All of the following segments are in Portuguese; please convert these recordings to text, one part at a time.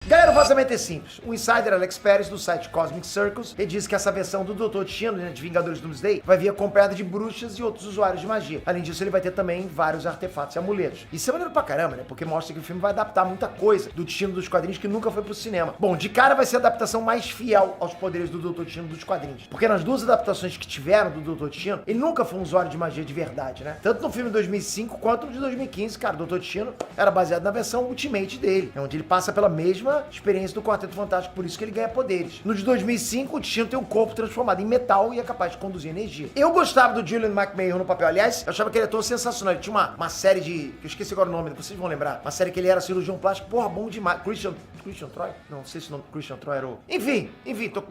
Galera, o vazamento é simples. O insider Alex Perez, do site Cosmic Circles, ele disse que essa versão do Dr. Destino, né, de Vingadores Doomsday, vai vir acompanhada de bruxas e outros usuários de magia. Além disso, ele vai ter também vários artefatos e amuletos. Isso é maneiro pra caramba, né? Porque mostra que o filme vai adaptar muita coisa do Destino dos quadrinhos que nunca foi pro cinema. Bom, de cara vai ser a adaptação mais fiel aos poderes do Dr. Destino dos quadrinhos. Porque nas duas adaptações que tiveram do Dr. Destino, ele nunca foi um usuário de magia de verdade, né? Tanto no filme de 2005 quanto no de 2015, cara, o Dr. Destino era baseado na versão Ultimate dele, onde ele passa pela mesma experiência do Quarteto Fantástico, por isso que ele ganha poderes. No de 2005, o Destino tem um corpo transformado em metal e é capaz de conduzir energia. Eu gostava do Julian McMahon no papel, aliás, eu achava que ele é todo sensacional. Ele tinha uma série de... eu esqueci agora o nome, vocês vão lembrar. Uma série que ele era cirurgião plástico, porra, bom demais. Christian Troy? Não sei se o nome Christian Troy era o... Enfim,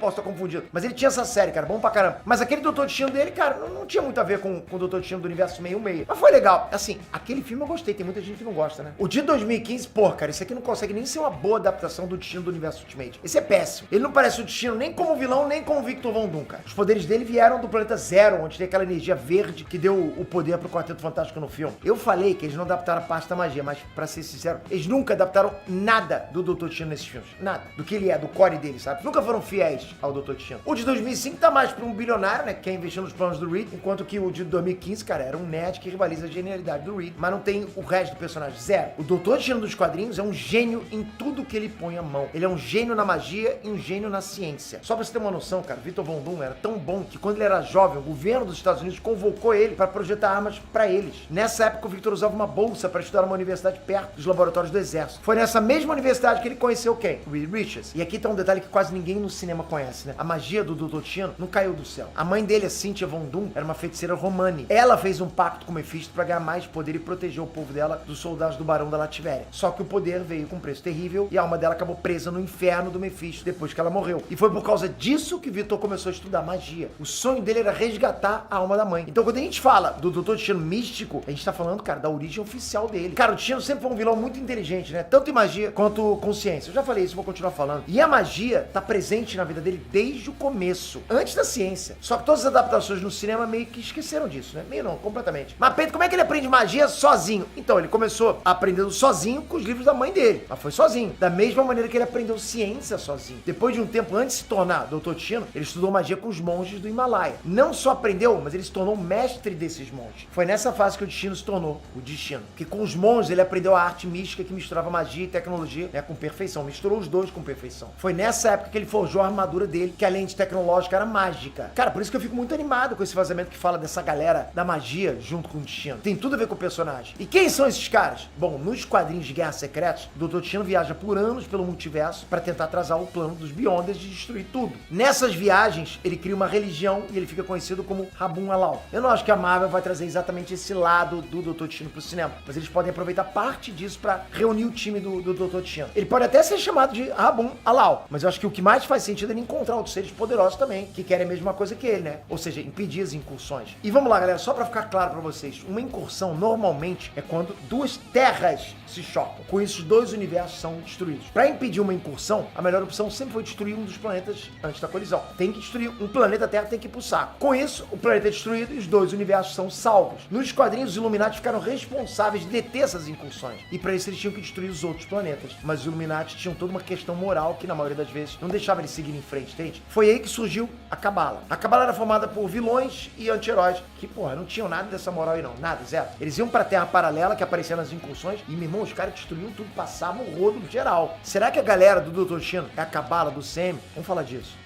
posso estar confundido. Mas ele tinha essa série, cara, bom pra caramba. Mas aquele Dr. Destino dele, cara, não tinha muito a ver com o Dr. Destino do Universo 616. Mas foi legal. Assim, aquele filme eu gostei, tem muita gente que não gosta, né? O de 2015, porra, cara, isso aqui não consegue nem ser uma boa adaptação do Destino do Universo Ultimate. Esse é péssimo. Ele não parece o Destino nem como vilão, nem como Victor Von Doom, cara. Os poderes dele vieram do planeta Zero, onde tem aquela energia verde que deu o poder pro Quarteto Fantástico no filme. Eu falei que eles não adaptaram a parte da magia, mas pra ser sincero, eles nunca adaptaram nada do Dr. Destino nesses filmes. Nada. Do que ele é, do core dele, sabe? Nunca foram fiéis ao Dr. Destino. O de 2005 tá mais pra um bilionário, né, que quer investir nos planos do Reed, enquanto que o de 2015, cara, era um nerd que rivaliza a genialidade do Reed, mas não tem o resto do personagem, zero. O Dr. Destino dos quadrinhos é um gênio em tudo que ele põe a mão. Ele é um gênio na magia e um gênio na ciência. Só pra você ter uma noção, cara, Victor Von Doom era tão bom que quando ele era jovem, o governo dos Estados Unidos convocou ele para projetar armas pra eles. Nessa época, o Victor usava uma bolsa para estudar numa universidade perto dos laboratórios do exército. Foi nessa mesma universidade que ele conheceu quem? O Reed Richards. E aqui tá um detalhe que quase ninguém no cinema conhece, né? A magia do Dr. Destino não caiu do céu. A mãe dele, a Cynthia Von Doom, era uma feiticeira romani. Ela fez um pacto com o Mephisto para ganhar mais poder e proteger o povo dela dos soldados do Barão da Lativéria. Só que o poder veio com um preço terrível e a alma dela acabou presa no inferno do Mephisto depois que ela morreu. E foi por causa disso que Victor começou a estudar magia. O sonho dele era resgatar a alma da mãe. Então quando a gente fala do Dr. Destino místico, a gente tá falando, cara, da origem oficial dele. Cara, o Destino sempre foi um vilão muito inteligente, né? Tanto em magia quanto consciência. Eu já falei isso, vou continuar falando. E a magia tá presente na vida dele desde o começo, antes da ciência. Só que todas as adaptações no cinema meio que esqueceram disso, né? Meio não, completamente. Mas Pedro, como é que ele aprende magia sozinho? Então, ele começou aprendendo sozinho com os livros da mãe dele. Mas foi sozinho. Da mesma maneira que ele aprendeu ciência sozinho. Depois de um tempo, antes de se tornar Dr. Destino, ele estudou magia com os monges do Himalaia. Não só aprendeu, mas ele se tornou mestre desses monges. Foi nessa fase que o Destino se tornou o Destino. Porque com os monges ele aprendeu a arte mística que misturava magia e tecnologia, né, com perfeição. Misturou os dois com perfeição. Foi nessa época que ele forjou a armadura dele, que além de tecnológica era mágica. Cara, por isso que eu fico muito animado com esse vazamento que fala dessa galera da magia junto com o Destino. Tem tudo a ver com o personagem. E quem são esses caras? Bom, nos quadrinhos de Guerras Secretas, o Dr. Destino viaja por anos pelo multiverso para tentar atrasar o plano dos Beyonders de destruir tudo. Nessas viagens, ele cria uma religião e ele fica conhecido como Rabun Alal. Eu não acho que a Marvel vai trazer exatamente esse lado do Dr. Destino pro cinema, mas eles podem aproveitar parte disso para reunir o time do Dr. Destino. Ele pode até ser chamado de Rabun Alal, mas eu acho que o que mais faz sentido é ele encontrar outros seres poderosos também, que querem a mesma coisa que ele, né? Ou seja, impedir as incursões. E vamos lá, galera, só para ficar claro para vocês, uma incursão normalmente é quando duas terras se chocam. Com isso, os dois universos são destruídos. Para impedir uma incursão, a melhor opção sempre foi destruir um dos planetas antes da colisão. Tem que destruir um planeta Terra, tem que ir pro saco. Com isso, o planeta é destruído e os dois universos são salvos. Nos quadrinhos, os Illuminati ficaram responsáveis de deter essas incursões. E para isso, eles tinham que destruir os outros planetas. Mas os Illuminati tinham toda uma questão moral que, na maioria das vezes, não deixava eles seguirem em frente, entende? Foi aí que surgiu a Cabala. A Cabala era formada por vilões e anti-heróis que, porra, não tinham nada dessa moral aí não. Nada, zero. Eles iam pra Terra paralela, que aparecia nas incursões, e, meu irmão, os caras destruíam tudo, passavam o rodo geral. Será que a galera do Dr. Destino é a Cabala do CM? Vamos falar disso.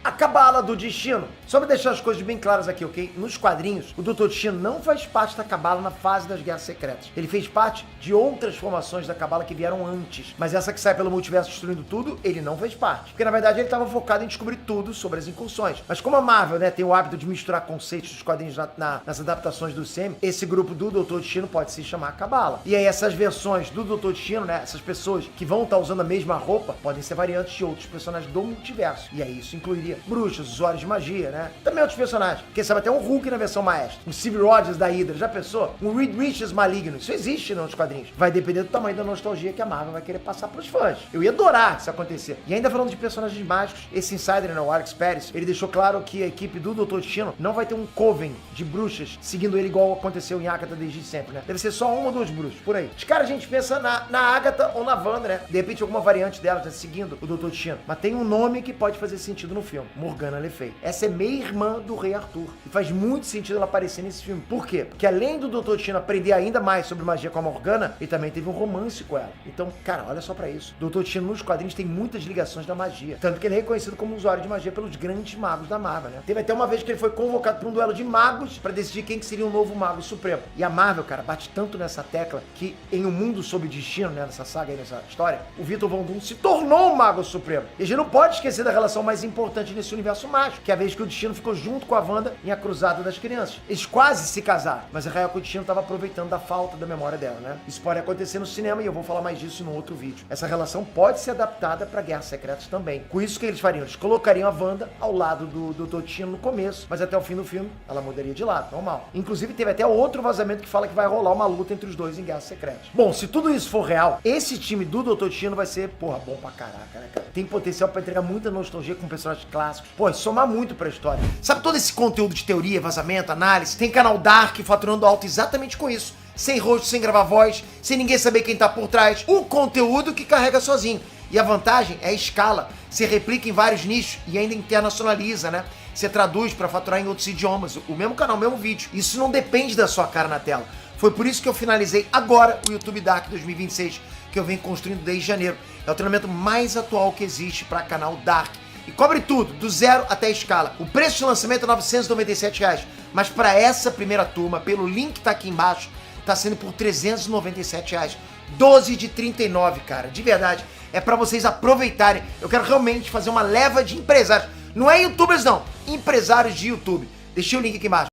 A Cabala do Destino. Só pra deixar as coisas bem claras aqui, ok? Nos quadrinhos, o Dr. Destino não faz parte da Cabala na fase das Guerras Secretas. Ele fez parte de outras formações da Cabala que vieram antes. Mas essa que sai pelo multiverso destruindo tudo, ele não fez parte. Porque, na verdade, ele estava focado em descobrir tudo sobre as incursões. Mas como a Marvel, né, tem o hábito de misturar conceitos dos quadrinhos nas adaptações do CM, esse grupo do Dr. Destino pode se chamar Cabala. E aí essas versões do Dr. Destino, né, essas pessoas que vão estar usando a mesma roupa, podem ser variantes de outros personagens do multiverso. E aí isso incluiria magia, bruxas, usuários de magia, né? Também outros personagens. Quem sabe até um Hulk na versão maestra. Um Steve Rogers da Hydra, já pensou? Um Reed Richards maligno. Isso existe nos quadrinhos. Vai depender do tamanho da nostalgia que a Marvel vai querer passar pros fãs. Eu ia adorar isso acontecer. E ainda falando de personagens mágicos, esse insider, o Alex Perez, ele deixou claro que a equipe do Dr. Destino não vai ter um coven de bruxas seguindo ele igual aconteceu em Agatha desde sempre, né? Deve ser só uma ou duas bruxas, por aí. De cara a gente pensa na Agatha ou na Wanda, né? De repente alguma variante dela, tá seguindo o Dr. Destino. Mas tem um nome que pode fazer sentido no filme. Morgana Le Fay. Essa é meia-irmã do Rei Arthur. E faz muito sentido ela aparecer nesse filme. Por quê? Porque além do Dr. Destino aprender ainda mais sobre magia com a Morgana, ele também teve um romance com ela. Então, cara, olha só pra isso. Dr. Destino nos quadrinhos tem muitas ligações da magia. Tanto que ele é reconhecido como usuário de magia pelos grandes magos da Marvel, né? Teve até uma vez que ele foi convocado para um duelo de magos pra decidir quem que seria o novo mago supremo. E a Marvel, cara, bate tanto nessa tecla que em Um Mundo Sob Destino, né, nessa saga aí, nessa história, o Victor Von Doom se tornou um mago supremo. E a gente não pode esquecer da relação mais importante nesse universo mágico, que é a vez que o Destino ficou junto com a Wanda em A Cruzada das Crianças. Eles quase se casaram, mas a real é que o Destino tava aproveitando da falta da memória dela, né? Isso pode acontecer no cinema e eu vou falar mais disso no outro vídeo. Essa relação pode ser adaptada pra Guerras Secretas também. Com isso que eles fariam? Eles colocariam a Wanda ao lado do Dr. Destino no começo, mas até o fim do filme ela mudaria de lado, normal. Inclusive teve até outro vazamento que fala que vai rolar uma luta entre os dois em Guerras Secretas. Bom, se tudo isso for real, esse time do Dr. Destino vai ser, porra, bom pra caraca, né, cara? Tem potencial pra entregar muita nostalgia com personagens clássicos. Pô, somar muito pra história. Sabe todo esse conteúdo de teoria, vazamento, análise? Tem canal Dark faturando alto exatamente com isso. Sem rosto, sem gravar voz, sem ninguém saber quem tá por trás. O conteúdo que carrega sozinho. E a vantagem é a escala. Você replica em vários nichos e ainda internacionaliza, né? Você traduz pra faturar em outros idiomas. O mesmo canal, o mesmo vídeo. Isso não depende da sua cara na tela. Foi por isso que eu finalizei agora o YouTube Dark 2026, que eu venho construindo desde janeiro. É o treinamento mais atual que existe para canal Dark. E cobre tudo, do zero até a escala. O preço de lançamento é R$ 997, mas para essa primeira turma, pelo link que tá aqui embaixo, tá sendo por R$ 397. 12 de 39, cara. De verdade, é para vocês aproveitarem. Eu quero realmente fazer uma leva de empresários. Não é youtubers não, empresários de YouTube. Deixei o link aqui embaixo.